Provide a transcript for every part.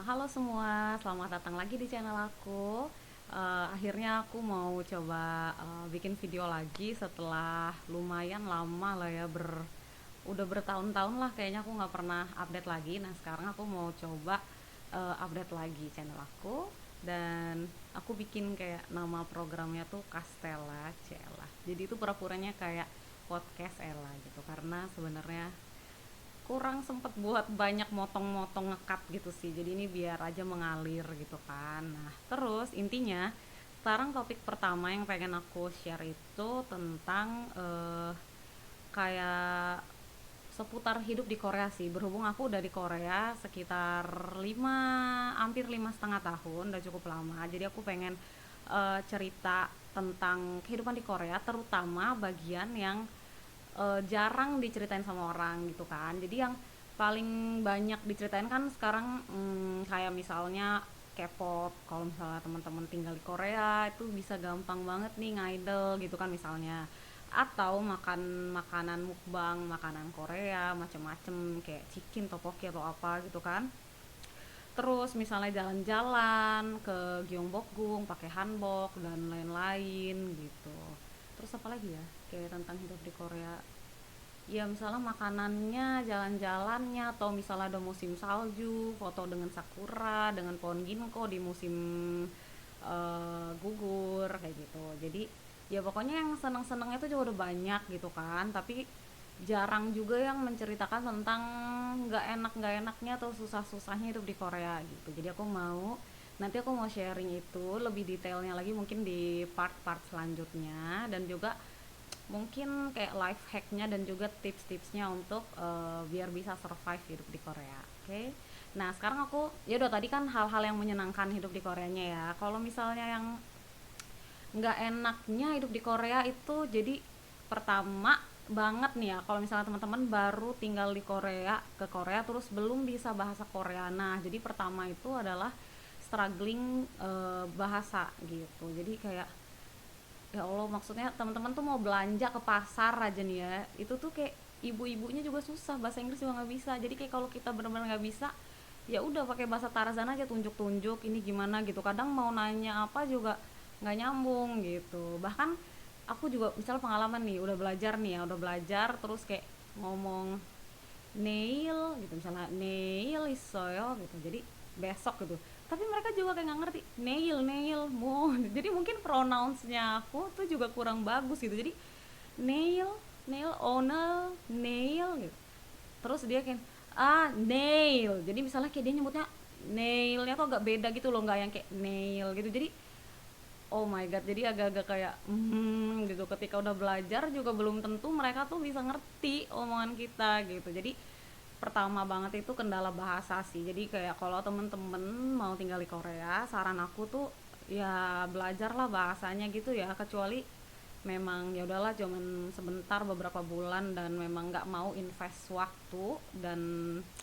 Halo semua, selamat datang lagi di channel aku. Akhirnya aku mau coba bikin video lagi setelah lumayan lama lah ya, udah bertahun-tahun lah kayaknya aku nggak pernah update lagi. Nah sekarang aku mau coba update lagi channel aku dan aku bikin kayak nama programnya tuh Castella Cella. Jadi itu pura-puranya kayak podcast Ella gitu karena sebenarnya kurang sempet buat banyak motong-motong ngekat gitu sih, jadi ini biar aja mengalir gitu kan. Nah terus intinya sekarang topik pertama yang pengen aku share itu tentang kayak seputar hidup di Korea sih, berhubung aku udah di Korea sekitar 5 hampir 5,5 tahun, udah cukup lama. Jadi aku pengen cerita tentang kehidupan di Korea, terutama bagian yang jarang diceritain sama orang gitu kan. Jadi yang paling banyak diceritain kan sekarang kayak misalnya K-pop. Kalau misalnya teman-teman tinggal di Korea itu bisa gampang banget nih ngidol gitu kan misalnya, atau makan makanan mukbang makanan Korea macem-macem kayak chicken tteokbokki atau apa gitu kan. Terus misalnya jalan-jalan ke Gyeongbokgung pakai hanbok dan lain-lain gitu. Terus apa lagi ya kayak tentang hidup di Korea, ya misalnya makanannya, jalan-jalannya, atau misalnya ada musim salju foto dengan sakura dengan pohon ginkgo di musim gugur kayak gitu. Jadi ya pokoknya yang seneng-senengnya itu juga udah banyak gitu kan, tapi jarang juga yang menceritakan tentang nggak enaknya atau susah-susahnya hidup di Korea gitu. Jadi aku mau sharing itu lebih detailnya lagi mungkin di part-part selanjutnya, dan juga mungkin kayak life hacknya dan juga tips-tipsnya untuk biar bisa survive hidup di Korea. Oke, okay? Nah sekarang aku ya udah, tadi kan hal-hal yang menyenangkan hidup di Koreanya ya. Kalau misalnya yang nggak enaknya hidup di Korea itu, jadi pertama banget nih ya, kalau misalnya teman-teman baru tinggal di Korea, ke Korea terus belum bisa bahasa Korea. Nah jadi pertama itu adalah struggling bahasa gitu. Jadi kayak ya Allah, maksudnya teman-teman tuh mau belanja ke pasar aja nih ya, itu tuh kayak ibu-ibunya juga susah, bahasa Inggris juga nggak bisa. Jadi kayak kalau kita benar-benar nggak bisa, ya udah pakai bahasa Tarzan aja, tunjuk-tunjuk ini gimana gitu. Kadang mau nanya apa juga nggak nyambung gitu. Bahkan aku juga misal pengalaman nih, udah belajar nih ya, udah belajar terus kayak ngomong nail gitu, misalnya nail isoyo gitu, jadi besok gitu, tapi mereka juga kayak nggak ngerti nail nail mau jadi mungkin pronounce-nya aku tuh juga kurang bagus gitu. Jadi nail nail owner nail gitu, terus dia kayak nail, jadi misalnya kayak dia nyebutnya nailnya tuh agak beda gitu loh, nggak yang kayak nail gitu. Jadi oh my god, jadi agak-agak kayak gitu, ketika udah belajar juga belum tentu mereka tuh bisa ngerti omongan kita gitu. Jadi pertama banget itu kendala bahasa sih. Jadi kayak kalau temen-temen mau tinggal di Korea, saran aku tuh ya belajarlah bahasanya gitu ya, kecuali memang ya udahlah cuman sebentar beberapa bulan dan memang nggak mau invest waktu dan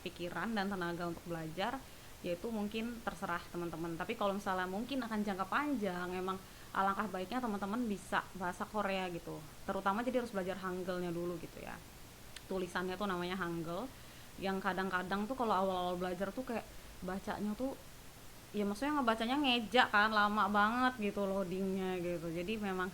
pikiran dan tenaga untuk belajar, yaitu mungkin terserah teman-teman. Tapi kalau misalnya mungkin akan jangka panjang, emang alangkah baiknya teman-teman bisa bahasa Korea gitu, terutama jadi harus belajar Hangulnya dulu gitu ya. Tulisannya tuh namanya Hangul, yang kadang-kadang tuh kalau awal-awal belajar tuh kayak bacanya tuh, ya maksudnya ngebacanya ngejak kan, lama banget gitu loadingnya gitu. Jadi memang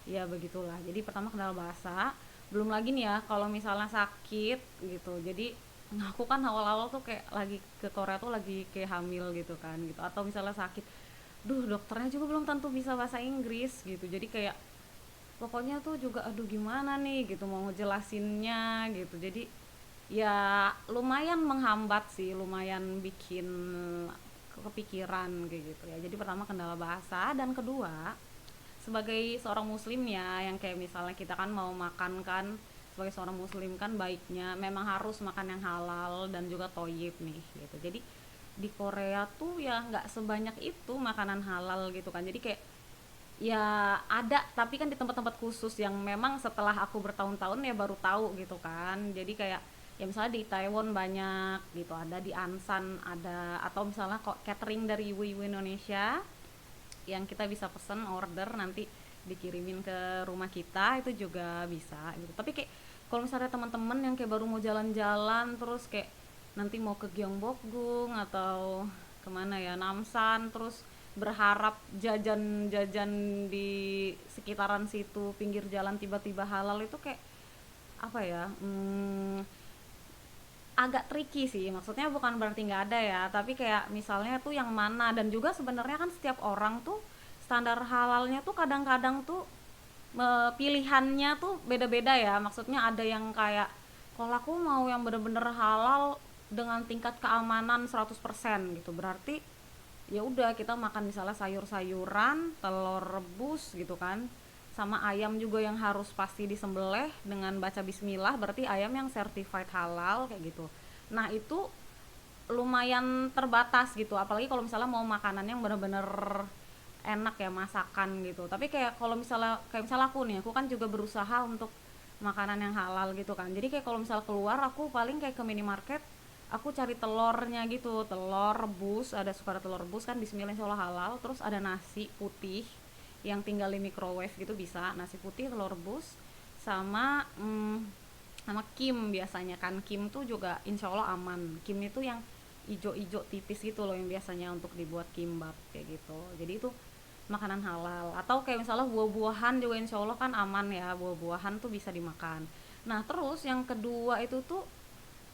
ya begitulah. Jadi pertama kendala bahasa, belum lagi nih ya kalau misalnya sakit gitu. Jadi aku kan awal-awal tuh kayak lagi ke Korea tuh lagi kayak hamil gitu kan gitu, atau misalnya sakit, duh dokternya juga belum tentu bisa bahasa Inggris gitu. Jadi kayak pokoknya tuh juga aduh gimana nih gitu mau ngejelasinnya gitu. Jadi ya lumayan menghambat sih, lumayan bikin kepikiran kayak gitu ya. Jadi pertama kendala bahasa, dan kedua sebagai seorang muslim ya, yang kayak misalnya kita kan mau makan kan, sebagai seorang muslim kan baiknya memang harus makan yang halal dan juga toyib nih gitu. Jadi di Korea tuh ya nggak sebanyak itu makanan halal gitu kan. Jadi kayak ya ada, tapi kan di tempat-tempat khusus yang memang setelah aku bertahun-tahun ya baru tahu gitu kan. Jadi kayak ya misalnya di Taiwan banyak gitu, ada di Ansan ada, atau misalnya kok catering dari ibu-ibu Indonesia yang kita bisa pesen order nanti dikirimin ke rumah kita, itu juga bisa gitu. Tapi kayak kalau misalnya teman-teman yang kayak baru mau jalan-jalan terus kayak nanti mau ke Gyeongbokgung atau kemana ya, Namsan, terus berharap jajan-jajan di sekitaran situ pinggir jalan tiba-tiba halal itu kayak apa ya, agak tricky sih, maksudnya bukan berarti nggak ada ya, tapi kayak misalnya tuh yang mana. Dan juga sebenarnya kan setiap orang tuh standar halalnya tuh kadang-kadang tuh pilihannya tuh beda-beda ya, maksudnya ada yang kayak kalau aku mau yang bener-bener halal dengan tingkat keamanan 100% gitu, berarti ya udah kita makan misalnya sayur-sayuran, telur rebus gitu kan, sama ayam juga yang harus pasti disembelih dengan baca bismillah, berarti ayam yang certified halal kayak gitu. Nah itu lumayan terbatas gitu, apalagi kalau misalnya mau makanan yang bener-bener enak ya masakan gitu. Tapi kayak misalnya aku nih, aku kan juga berusaha untuk makanan yang halal gitu kan. Jadi kayak kalau misal keluar aku paling kayak ke minimarket, aku cari telurnya gitu, telur rebus, ada suka ada telur rebus kan, bismillah insyaallah halal. Terus ada nasi putih yang tinggal di microwave gitu, bisa nasi putih telur rebus sama sama kim. Biasanya kan kim tuh juga insya Allah aman. Kim itu yang ijo-ijo tipis gitu loh, yang biasanya untuk dibuat kimbap kayak gitu. Jadi itu makanan halal. Atau kayak misalnya buah-buahan juga insya Allah kan aman ya, buah-buahan tuh bisa dimakan. Nah terus yang kedua itu tuh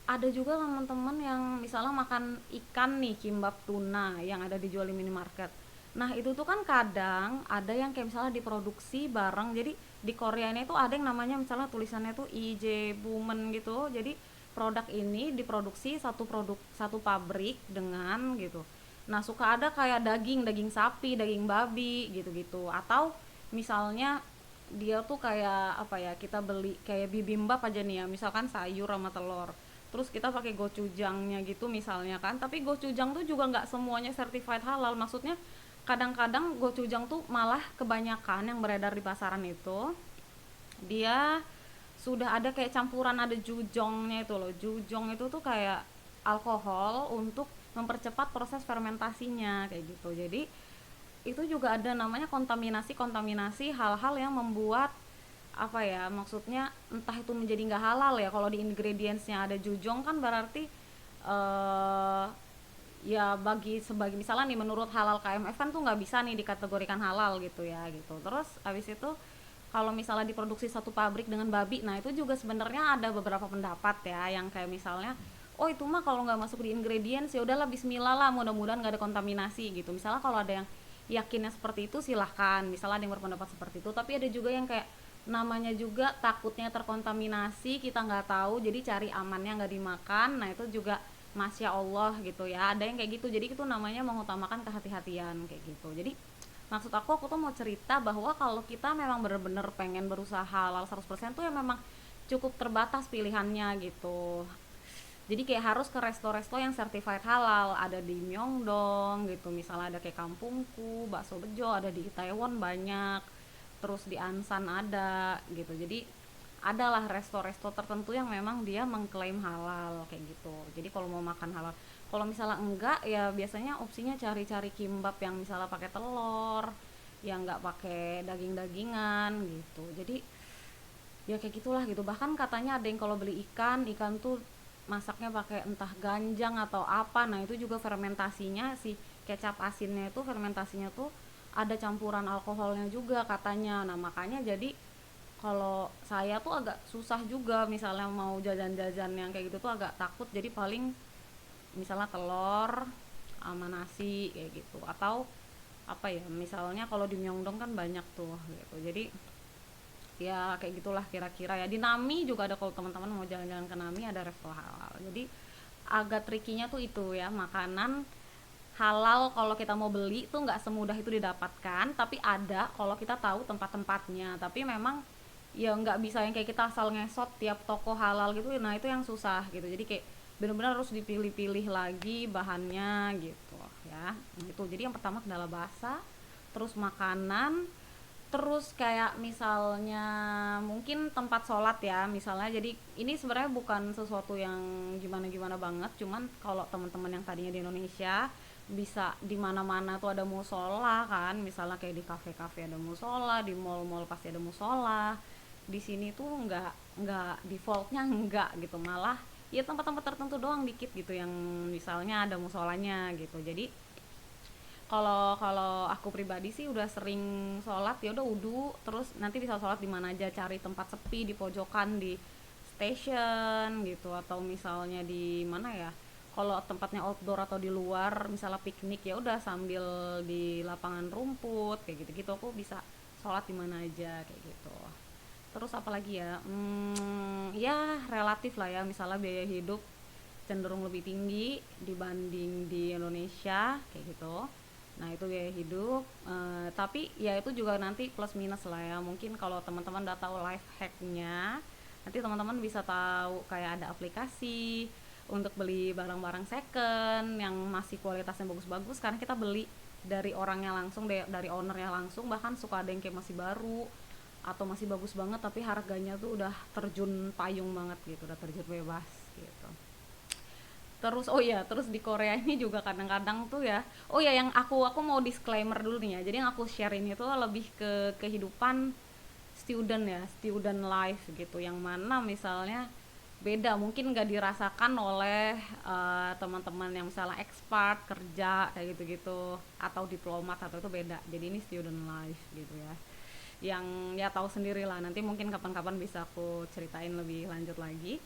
ada juga teman-teman yang misalnya makan ikan nih, kimbap tuna yang ada dijual di minimarket. Nah itu tuh kan kadang ada yang kayak misalnya diproduksi bareng. Jadi di Korea ini tuh ada yang namanya misalnya tulisannya tuh IJ Bumen gitu. Jadi produk ini diproduksi satu pabrik dengan gitu. Nah suka ada kayak daging sapi, daging babi gitu-gitu. Atau misalnya dia tuh kayak apa ya, kita beli kayak bibimbap aja nih ya, misalkan sayur sama telur, terus kita pakai gochujangnya gitu misalnya kan. Tapi gochujang tuh juga nggak semuanya certified halal, maksudnya kadang-kadang gochujang tuh malah kebanyakan yang beredar di pasaran itu dia sudah ada kayak campuran, ada jujongnya itu loh. Jujong itu tuh kayak alkohol untuk mempercepat proses fermentasinya kayak gitu. Jadi itu juga ada namanya kontaminasi hal-hal yang membuat apa ya, maksudnya entah itu menjadi nggak halal ya. Kalau di ingredientsnya ada jujong kan berarti eh ya sebagai misalnya nih, menurut halal KMF kan tuh nggak bisa nih dikategorikan halal gitu ya gitu. Terus abis itu kalau misalnya diproduksi satu pabrik dengan babi, nah itu juga sebenarnya ada beberapa pendapat ya, yang kayak misalnya oh itu mah kalau nggak masuk di ingredients ya udahlah bismillah lah, mudah-mudahan nggak ada kontaminasi gitu. Misalnya kalau ada yang yakinnya seperti itu silahkan, misalnya ada yang berpendapat seperti itu. Tapi ada juga yang kayak namanya juga takutnya terkontaminasi, kita nggak tahu, jadi cari amannya nggak dimakan. Nah itu juga masya Allah gitu ya, ada yang kayak gitu. Jadi itu namanya mengutamakan kehati-hatian kayak gitu. Jadi maksud aku tuh mau cerita bahwa kalau kita memang bener-bener pengen berusaha halal 100% tuh ya memang cukup terbatas pilihannya gitu. Jadi kayak harus ke resto-resto yang certified halal, ada di Myeongdong gitu, misalnya ada kayak Kampungku, Bakso Bejo, ada di Itaewon banyak, terus di Ansan ada gitu. Jadi adalah resto-resto tertentu yang memang dia mengklaim halal kayak gitu. Jadi kalau mau makan halal, kalau misalnya enggak ya biasanya opsinya cari-cari kimbap yang misalnya pakai telur, yang nggak pakai daging-dagingan gitu. Jadi ya kayak gitulah gitu. Bahkan katanya ada yang kalau beli ikan tuh masaknya pakai entah ganjang atau apa. Nah itu juga fermentasinya, si kecap asinnya itu fermentasinya tuh ada campuran alkoholnya juga katanya. Nah makanya jadi kalau saya tuh agak susah juga misalnya mau jajan-jajan yang kayak gitu tuh agak takut. Jadi paling misalnya telur sama nasi kayak gitu. Atau apa ya, misalnya kalau di Myeongdong kan banyak tuh gitu. Jadi ya kayak gitulah kira-kira ya. Di Nami juga ada, kalau teman-teman mau jalan-jalan ke Nami ada resto halal. Jadi agak trikinya tuh itu ya, makanan halal kalau kita mau beli tuh nggak semudah itu didapatkan, tapi ada kalau kita tahu tempat-tempatnya. Tapi memang ya nggak bisa yang kayak kita asal ngesot tiap toko halal gitu, nah itu yang susah gitu. Jadi kayak benar-benar harus dipilih-pilih lagi bahannya gitu ya. Nah, itu jadi yang pertama kendala bahasa, terus makanan, terus kayak misalnya mungkin tempat sholat ya misalnya. Jadi ini sebenarnya bukan sesuatu yang gimana-gimana banget, cuman kalau teman-teman yang tadinya di Indonesia bisa di mana-mana tuh ada musola kan, misalnya kayak di kafe-kafe ada musola, di mall-mall pasti ada musola. Di sini tuh nggak defaultnya nggak gitu, malah ya tempat-tempat tertentu doang dikit gitu yang misalnya ada musolanya gitu. Jadi kalau kalau aku pribadi sih udah sering sholat ya udah wudu terus nanti bisa sholat di mana aja, cari tempat sepi di pojokan di station gitu, atau misalnya di mana ya, kalau tempatnya outdoor atau di luar misalnya piknik ya udah sambil di lapangan rumput kayak gitu-gitu aku bisa sholat di mana aja kayak gitu. Terus apalagi ya, ya relatif lah ya, misalnya biaya hidup cenderung lebih tinggi dibanding di Indonesia kayak gitu. Nah itu biaya hidup, tapi ya itu juga nanti plus minus lah ya. Mungkin kalau teman-teman udah tahu life hacknya, nanti teman-teman bisa tahu kayak ada aplikasi untuk beli barang-barang second yang masih kualitasnya bagus-bagus, karena kita beli dari orangnya langsung, dari ownernya langsung, bahkan suka ada yang kayak masih baru atau masih bagus banget tapi harganya tuh udah terjun payung banget gitu, udah terjun bebas gitu. Terus oh ya, terus di Korea ini juga kadang-kadang tuh ya, oh ya yang aku mau disclaimer dulu nih ya, jadi yang aku share ini tuh lebih ke kehidupan student ya, student life gitu, yang mana misalnya beda, mungkin nggak dirasakan oleh teman-teman yang misalnya expat kerja kayak gitu-gitu atau diplomat, atau itu beda. Jadi ini student life gitu ya, yang ya tahu sendiri lah, nanti mungkin kapan-kapan bisa aku ceritain lebih lanjut lagi.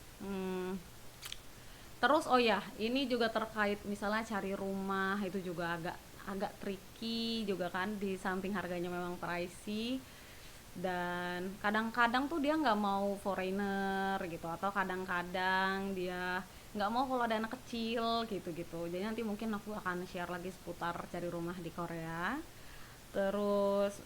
Terus oh ya, ini juga terkait misalnya cari rumah, itu juga agak agak tricky juga kan, di samping harganya memang pricey, dan kadang-kadang tuh dia nggak mau foreigner gitu, atau kadang-kadang dia nggak mau kalau ada anak kecil gitu-gitu. Jadi nanti mungkin aku akan share lagi seputar cari rumah di Korea. Terus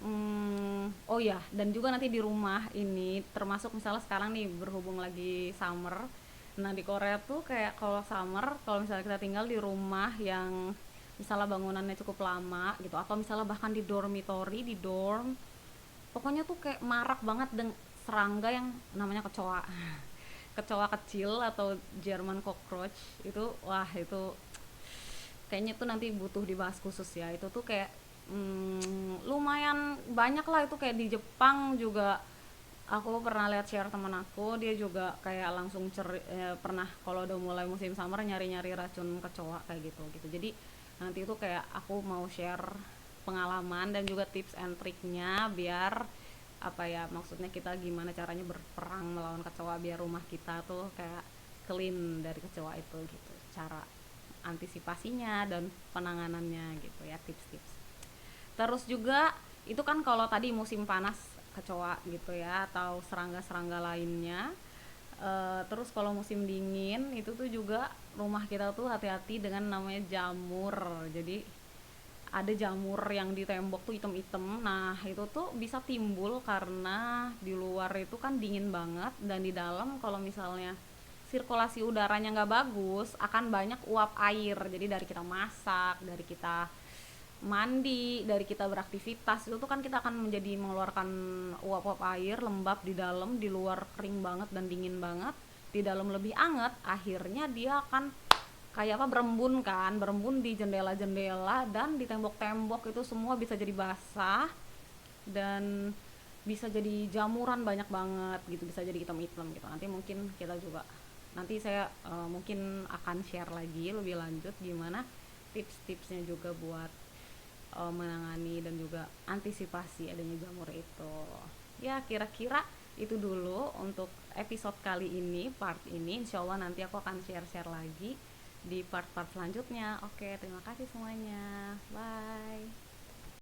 oh ya, dan juga nanti di rumah ini termasuk misalnya sekarang nih berhubung lagi summer. Nah di Korea tuh kayak kalau summer, kalau misalnya kita tinggal di rumah yang misalnya bangunannya cukup lama gitu, atau misalnya bahkan di dormitory, di dorm, pokoknya tuh kayak marak banget dengan serangga yang namanya kecoa. Kecoa kecil atau German cockroach itu, wah itu kayaknya tuh nanti butuh dibahas khusus ya. Itu tuh kayak lumayan banyak lah, itu kayak di Jepang juga. Aku pernah lihat share teman aku, dia juga kayak langsung pernah kalau udah mulai musim summer nyari-nyari racun kecoa kayak gitu gitu. Jadi nanti itu kayak aku mau share pengalaman dan juga tips and triknya, biar apa ya, maksudnya kita gimana caranya berperang melawan kecoa biar rumah kita tuh kayak clean dari kecoa itu gitu, cara antisipasinya dan penanganannya gitu ya, tips-tips. Terus juga itu kan kalau tadi musim panas kecoa gitu ya, atau serangga-serangga lainnya. Terus kalau musim dingin itu tuh juga rumah kita tuh hati-hati dengan namanya jamur. Jadi ada jamur yang di tembok tuh item-item. Nah itu tuh bisa timbul karena di luar itu kan dingin banget, dan di dalam kalau misalnya sirkulasi udaranya nggak bagus akan banyak uap air. Jadi dari kita masak, dari kita mandi, dari kita beraktivitas itu tuh kan kita akan menjadi mengeluarkan uap-uap air lembab di dalam, di luar kering banget dan dingin banget, di dalam lebih anget, akhirnya dia akan kayak apa, berembun kan, berembun di jendela-jendela dan di tembok-tembok, itu semua bisa jadi basah dan bisa jadi jamuran banyak banget gitu, bisa jadi hitam-hitam gitu. Nanti mungkin kita juga, nanti saya mungkin akan share lagi lebih lanjut gimana tips-tipsnya juga buat menangani dan juga antisipasi adanya jamur itu. Ya kira-kira itu dulu untuk episode kali ini, part ini. Insya Allah nanti aku akan share-share lagi di part-part selanjutnya. Oke, terima kasih semuanya, bye.